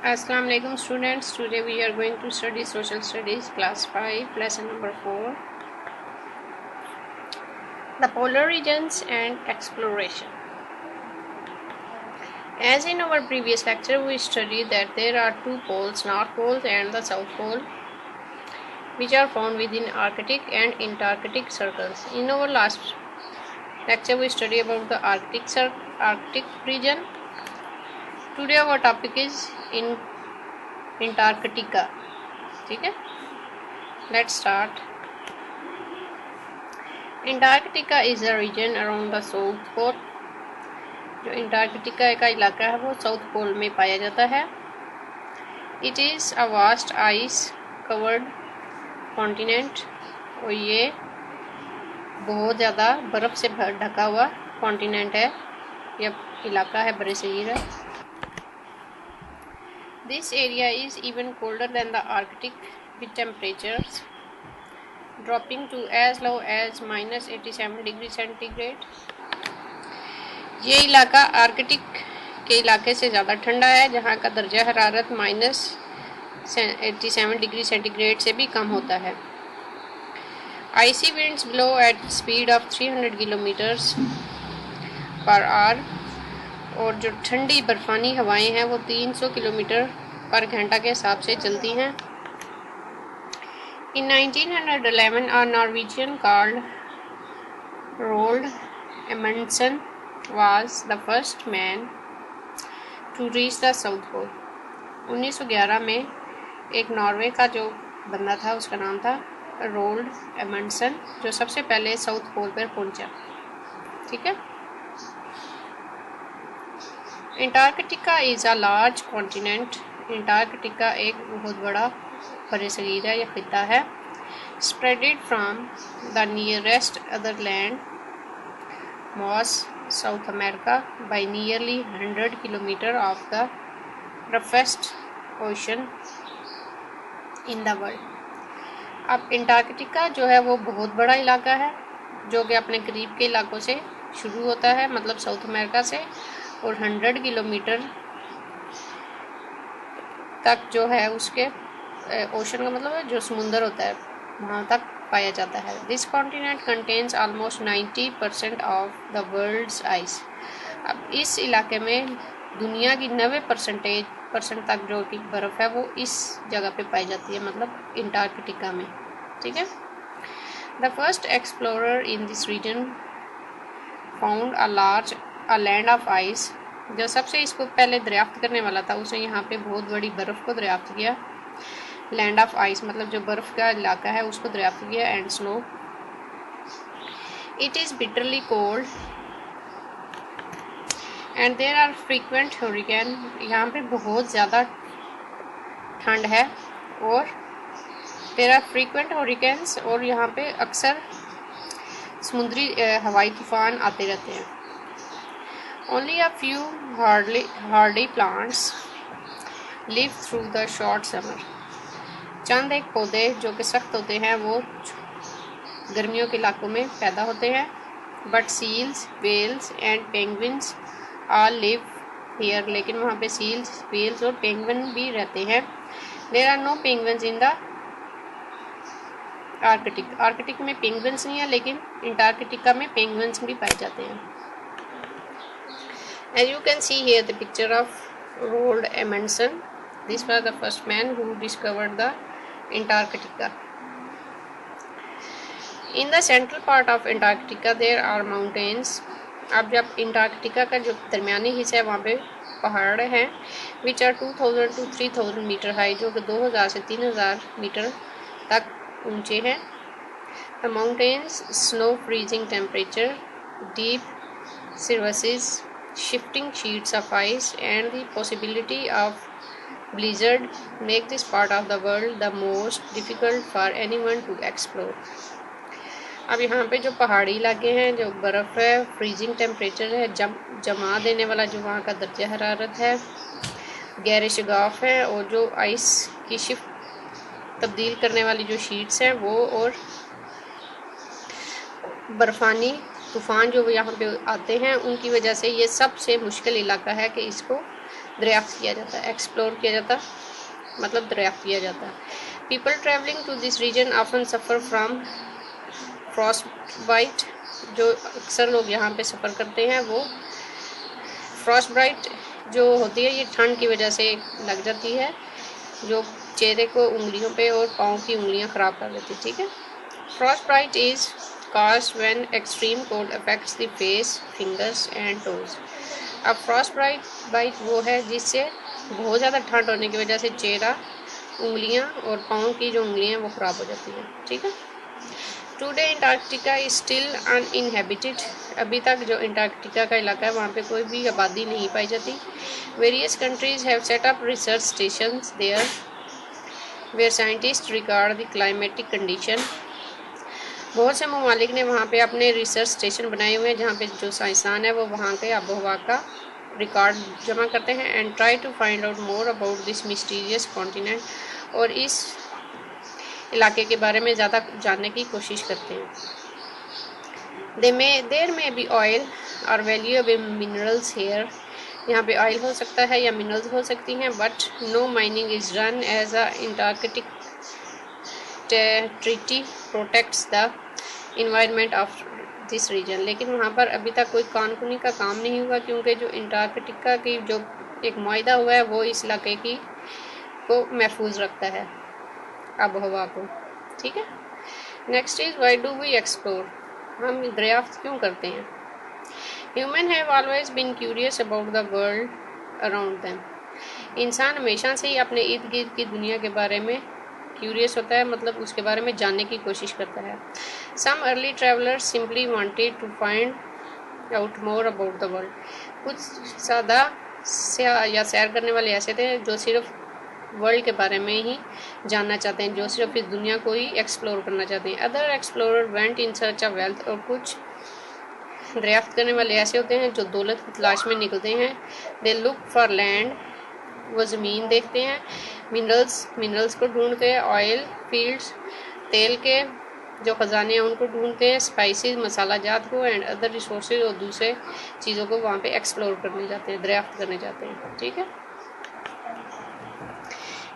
Assalamu alaikum students. Today we are going to study social studies class 5 lesson number 4, the polar regions and exploration. As in our previous lecture we studied that there are two poles, North Pole and the South Pole, which are found within Arctic and Antarctic circles. In our last lecture we studied about the Arctic region. Today our topic is in Antarctica. ठीक है, let's start. Antarctica is a region around the South Pole. जो Antarctica का इलाका है वो south pole में पाया जाता है. It is a vast ice covered continent. और ये बहुत ज़्यादा बर्फ़ से ढका हुआ कॉन्टिनेंट है, यह इलाका है, बड़े शरीर है. This area is even colder than the Arctic, with temperatures dropping to as low as -87 degree centigrade. ये इलाका आर्कटिक के इलाके से ज़्यादा ठंडा है, जहाँ का दर्जा हरारत -87 डिग्री सेंटीग्रेड से भी कम होता है. Icy winds blow at speed of 300 kilometres per hour. और जो ठंडी बर्फानी हवाएं हैं वो 300 किलोमीटर पर घंटा के हिसाब से चलती हैं. In 1911 a Norwegian called Roald Amundsen was the first man to reach the South Pole. 1911 में एक नॉर्वे का जो बंदा था उसका नाम था रोल्ड एमंडसन, जो सबसे पहले साउथ पोल पर पहुंचा. ठीक है. Antarctica is a large continent. Antarctica एक बहुत बड़ा बरसगीर है या खिता है. Spreaded from the nearest other land mass South America by nearly 100 kilometre of the roughest ocean in the world. अब एंटार्कटिका जो है वो बहुत बड़ा इलाका है, जो कि अपने करीब के इलाकों से शुरू होता है, मतलब साउथ अमेरिका से, और 100 किलोमीटर तक जो है उसके ओशन का मतलब है जो समुंदर होता है वहाँ तक पाया जाता है. This continent contains almost 90% of the world's ice. अब इस इलाके में दुनिया की 90% तक जो कि बर्फ़ है वो इस जगह पे पाई जाती है, मतलब एंटार्कटिका में. ठीक है. The first explorer in this region found a land of ice. जो सबसे इसको पहले दरियाफ्त करने वाला था उसने यहाँ पे बहुत बड़ी बर्फ़ को दरियाफ्त किया. लैंड ऑफ आइस मतलब जो बर्फ़ का इलाका है उसको दरियाफ्त किया. And snow. It is bitterly cold and there are frequent hurricane. यहाँ पे बहुत ज़्यादा ठंड है और देयर आर फ्रीक्वेंट हरिकेन्स, और यहाँ पे अक्सर समुद्री हवाई तूफ़ान आते रहते हैं. Only a few hardy plants live through the short summer. चंद एक पौधे जो कि सख्त होते हैं वो गर्मियों के इलाकों में पैदा होते हैं. But seals, whales and penguins all live here. लेकिन वहाँ पे seals, whales और penguin भी रहते हैं. There are no penguins in the Arctic. Arctic में penguins नहीं है, लेकिन Antarctica में penguins भी पाए जाते हैं. As you can see here the picture of Roald Amundsen. This was the first man who discovered the Antarctica. In the central part of Antarctica there are mountains. अब जब Antarctica का जो दरमियानी हिस्सा है वहाँ पे पहाड़ हैं, which are 2000 to 3000 metre high, जो कि 2000 से 3000 मीटर तक ऊंचे हैं. The mountains, snow freezing temperature, deep crevasses, shifting sheets of ice and the possibility of blizzard make this part of the world the most difficult for anyone to explore. अब यहाँ पे जो पहाड़ी इलाके हैं, जो बर्फ़ है, फ्रीजिंग टेम्परेचर है, जमा देने वाला जो वहाँ का दर्जा हरारत है, गहरे शगाफ है, और जो आइस की शिफ्ट तब्दील करने वाली जो शीट्स हैं वो, और बर्फ़ानी तूफ़ान जो यहाँ पे आते हैं, उनकी वजह से ये सबसे मुश्किल इलाका है कि इसको दरियाफ्त किया जाता है, एक्सप्लोर किया जाता मतलब दरियाफ्त किया जाता है। People travelling to this region often suffer from frostbite, जो अक्सर लोग यहाँ पे सफ़र करते हैं वो फ्रॉस्ट बाइट जो होती है ये ठंड की वजह से लग जाती है, जो चेहरे को उंगलियों पे और पाँव की उंगलियाँ ख़राब कर देती है। ठीक है, frostbite is caused when extreme cold affects the face, fingers and toes। अब फ्रॉस्ट बाइट वो है जिससे बहुत ज़्यादा ठंड होने की वजह से चेहरा, उंगलियां और पाँव की जो उंगलियां हैं वो ख़राब हो जाती हैं। ठीक है, today Antarctica is still uninhabited, अभी तक जो अंटार्कटिका का इलाका है वहाँ पे कोई भी आबादी नहीं पाई जाती। Various countries have set up research stations there where scientist record the climatic condition. बहुत से ममालिक ने वहाँ पे अपने रिसर्च स्टेशन बनाए हुए हैं जहाँ पे जो साइंसदान है वो वहाँ के आबो हवा का रिकॉर्ड जमा करते हैं and try to find out more about this mysterious continent, और इस इलाके के बारे में ज़्यादा जानने की कोशिश करते हैं। देर में बी ऑयल और वैल्यूएबल मिनरल्स हेयर, यहाँ पे ऑयल हो सकता है या मिनरल्स हो सकती हैं, but no mining is run as a Antarctic treaty protects the environment of this region. लेकिन वहाँ पर अभी तक कोई कानूनी का काम नहीं हुआ क्योंकि जो अंटार्कटिका की जो एक मुआहदा हुआ है वो इस इलाके की को महफूज रखता है, आबो हवा को। ठीक है, next is why do we explore, हम दरियाफ्त क्यों करते हैं। Human have always been curious about the world around them, इंसान हमेशा से ही अपने इर्द गिर्द की दुनिया के बारे में क्यूरियस होता है, मतलब उसके बारे में जानने की कोशिश करता है। Some early travellers simply wanted to find out more about the world, कुछ सादा या सैर करने वाले ऐसे थे जो सिर्फ वर्ल्ड के बारे में ही जानना चाहते हैं, जो सिर्फ इस दुनिया को ही एक्सप्लोर करना चाहते हैं। Other explorer went in search of wealth, और कुछ दरियाफ्त करने वाले ऐसे होते हैं जो दौलत की तलाश में निकलते हैं। दे लुक फॉर लैंड, वो ज़मीन देखते हैं, मिनरल्स को ढूंढते हैं, ऑयल फील्ड्स, तेल के जो ख़जाने हैं उनको ढूंढते हैं, स्पाइसेस मसाला जात को, एंड अदर रिसोर्सेज, और दूसरे चीज़ों को वहाँ पे एक्सप्लोर करने जाते हैं, दरियाफ्त करने जाते हैं। ठीक है,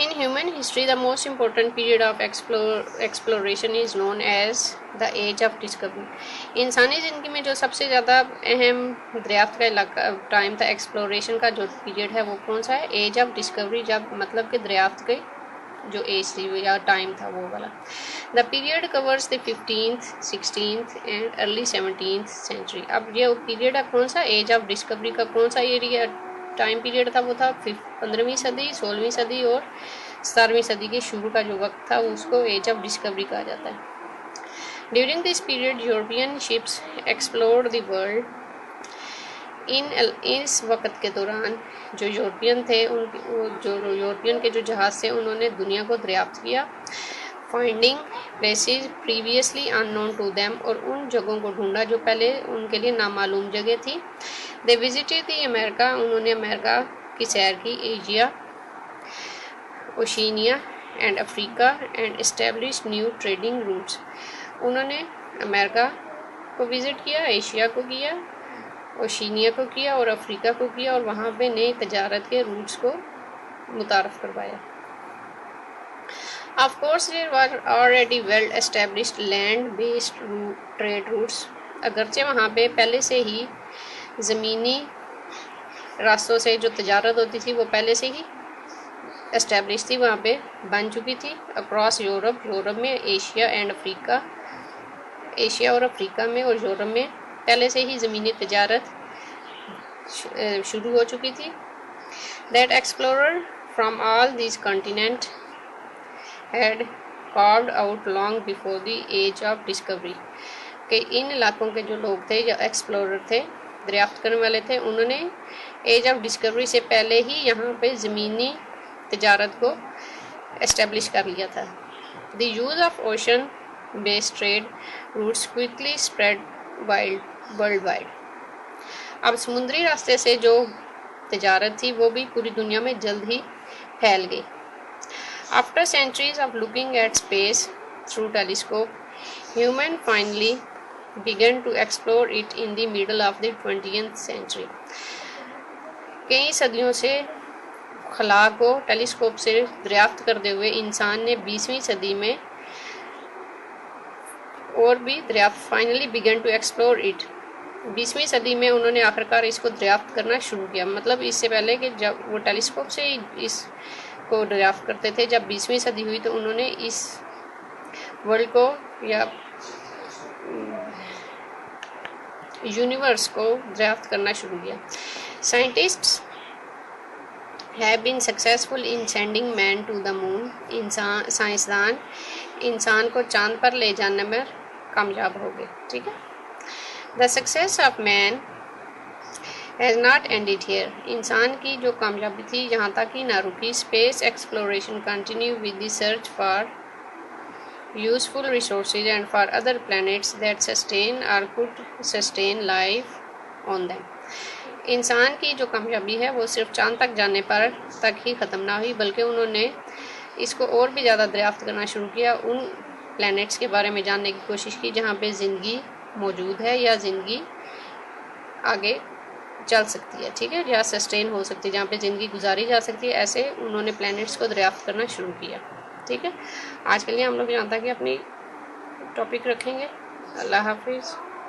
in human history the most important period of exploration is known as the age of discovery. इंसानी ज़िंदगी में जो सबसे ज़्यादा अहम दरियाफ्त का इलाका टाइम था, एक्सप्लोरेशन का जो पीरियड है वो कौन सा है, एज ऑफ डिस्कवरी, जब मतलब कि दरियाफ्त के जो एज थी या टाइम था वो वाला। The period covers the 15th, 16th and early 17th century. अब ये पीरियड है कौन सा, एज ऑफ डिस्कवरी का कौन सा एरिया टाइम पीरियड था, वो था 15वीं सदी, 16वीं सदी और 17वीं सदी के शुरू का जो वक्त था उसको एज ऑफ डिस्कवरी कहा जाता है। During this period European ships explored the world. इस वक्त के दौरान जो यूरोपियन थे जो यूरोपियन के जो जहाज़ थे उन्होंने दुनिया को दरियाफ्त किया, finding places previously unknown to them, और उन जगहों को ढूंढा जो पहले उनके लिए नामालूम जगह थी। दे विजिटेड द अमेरिका, उन्होंने अमेरिका की सैर की, Asia, Oceania and Africa, and establish new trading routes. उन्होंने अमेरिका को विज़िट किया, एशिया को किया, ओशिनिया को किया और अफ्रीका को किया, और वहाँ पे नए तजारत के रूट्स को मुतारफ़ करवाया। Of course there were already well established land based trade routes, अगरचे वहाँ पे पहले से ही ज़मीनी रास्तों से जो तजारत होती थी वो पहले से ही एस्टेब्लिश थी, वहाँ पे बन चुकी थी। अक्रॉस यूरोप में, एशिया एंड अफ्रीका, एशिया और अफ्रीका में और यूरोप में पहले से ही ज़मीनी तजारत शुरू हो चुकी थी। That explorer from all this continent had carved out long before the age of discovery, कि इन इलाकों के जो लोग थे, जो एक्सप्लोरर थे, दरियाफ्त करने वाले थे, उन्होंने एज ऑफ डिस्कवरी से पहले ही यहाँ पे ज़मीनी तजारत को एस्टेब्लिश कर लिया था। The use of ocean based trade routes quickly spread world wide. अब समुद्री रास्ते से जो तजारत थी वो भी पूरी दुनिया में जल्द ही फैल गई। After centuries of looking at space through telescope, human finally began to explore it in the middle of the 20th century. कई सदियों से खला को टेलीस्कोप से दरियाफ्त करते हुए इंसान ने 20वीं सदी में और भी दरियाफ्त finally began to explore it. 20वीं सदी में उन्होंने आखिरकार इसको दरियाफ्त करना शुरू किया। मतलब इससे पहले कि जब वो टेलीस्कोप से ही इसको दरियाफ्त करते थे, जब 20वीं सदी हुई तो उन्होंने इस वर्ल्ड को या यूनिवर्स को दरियाफ्त करना शुरू किया। Scientists have been successful in sending man to the moon. साइंसदान इंसान को चांद पर ले जाने में कामयाब हो गए। ठीक है। The success of man has not ended here. इंसान की जो कामयाबी थी यहाँ तक ही ना रुकी। Space exploration continue with the search for useful resources and for other planets that sustain or could sustain life on them। इंसान की जो कामयाबी है वो सिर्फ चांद तक जाने पर तक ही ख़त्म ना हुई, बल्कि उन्होंने इसको और भी ज़्यादा दरियाफ्त करना शुरू किया। उन प्लैनेट्स के बारे में जानने की कोशिश की जहाँ पे ज़िंदगी मौजूद है या ज़िंदगी आगे चल सकती है। ठीक है, या सस्टेन हो सकती है, जहाँ पे ज़िंदगी गुजारी जा सकती है। ऐसे उन्होंने प्लैनेट्स को दरियाफ्त करना शुरू किया। ठीक है, आज के लिए हम लोग यहाँ तक अपनी टॉपिक रखेंगे। अल्लाह हाफिज़।